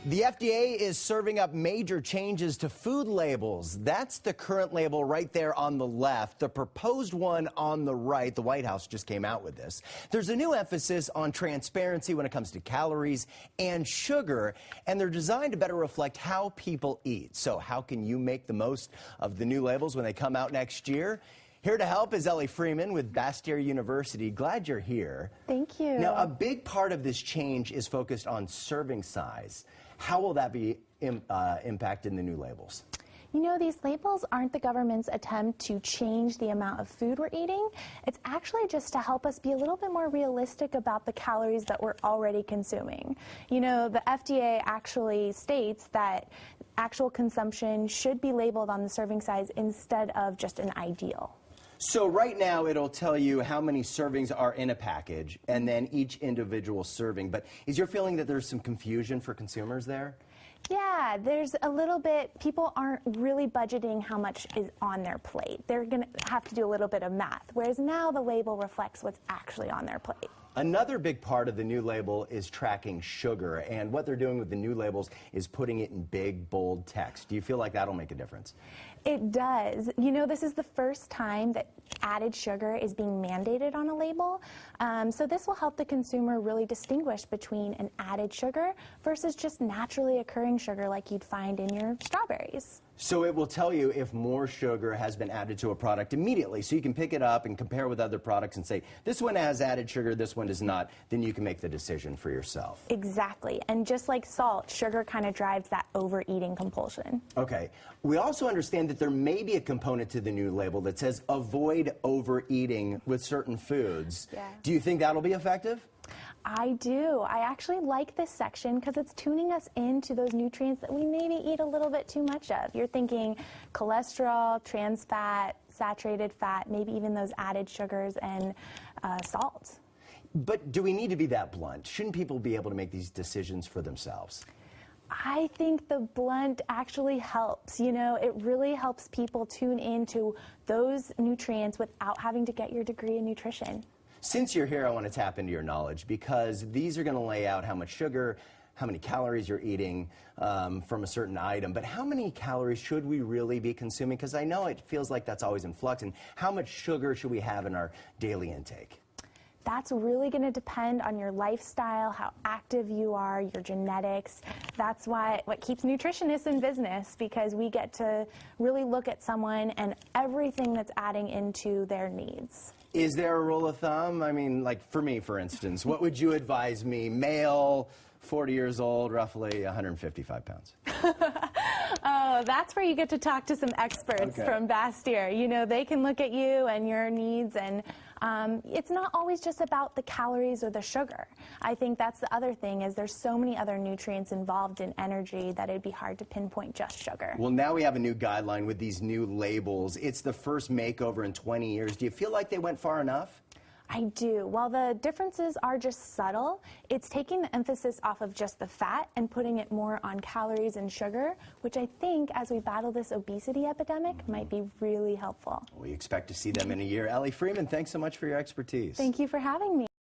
The FDA is serving up major changes to food labels. That's the current label right there on the left. The proposed one on the right, the White House just came out with this. There's a new emphasis on transparency when it comes to calories and sugar, and they're designed to better reflect how people eat. So how can you make the most of the new labels when they come out next year? Here to help is Ellie Freeman with Bastyr University. Glad you're here. Thank you. Now, a big part of this change is focused on serving size. How will that be impacted in the new labels? You know, these labels aren't the government's attempt to change the amount of food we're eating. It's actually just to help us be a little bit more realistic about the calories that we're already consuming. You know, the FDA actually states that actual consumption should be labeled on the serving size instead of just an ideal. So right now it'll tell you how many servings are in a package and then each individual serving. But is your feeling that there's some confusion for consumers there? Yeah, there's a little bit. People aren't really budgeting how much is on their plate. They're going to have to do a little bit of math, whereas now the label reflects what's actually on their plate. Another big part of the new label is tracking sugar, and what they're doing with the new labels is putting it in big, bold text. Do you feel like that'll make a difference? It does. You know, this is the first time that added sugar is being mandated on a label, so this will help the consumer really distinguish between an added sugar versus just naturally occurring sugar like you'd find in your strawberries. So it will tell you if more sugar has been added to a product immediately, so you can pick it up and compare with other products and say, this one has added sugar, this one does not. Then you can make the decision for yourself. Exactly. And just like salt, sugar kind of drives that overeating compulsion. Okay. We also understand that there may be a component to the new label that says avoid overeating with certain foods. Yeah. Do you think that'll be effective? I do. I actually like this section because it's tuning us into those nutrients that we maybe eat a little bit too much of. You're thinking cholesterol, trans fat, saturated fat, maybe even those added sugars and salt. But do we need to be that blunt? Shouldn't people be able to make these decisions for themselves? I think the blunt actually helps. You know, it really helps people tune into those nutrients without having to get your degree in nutrition. Since you're here, I want to tap into your knowledge because these are going to lay out how much sugar, how many calories you're eating from a certain item. But how many calories should we really be consuming? Because I know it feels like that's always in flux. And how much sugar should we have in our daily intake? That's really going to depend on your lifestyle, how active you are, your genetics. That's what keeps nutritionists in business, because we get to really look at someone and everything that's adding into their needs. Is there a rule of thumb? I mean, like for me, for instance, what would you advise me? Male, 40 years old, roughly 155 pounds. Oh, that's where you get to talk to some experts from Bastyr. You know, they can look at you and your needs, and it's not always just about the calories or the sugar. I think that's the other thing, is there's so many other nutrients involved in energy that it'd be hard to pinpoint just sugar. Well, now we have a new guideline with these new labels. It's the first makeover in 20 years. Do you feel like they went far enough? I do. While the differences are just subtle, it's taking the emphasis off of just the fat and putting it more on calories and sugar, which I think, as we battle this obesity epidemic, might be really helpful. We expect to see them in a year. Ellie Freeman, thanks so much for your expertise. Thank you for having me.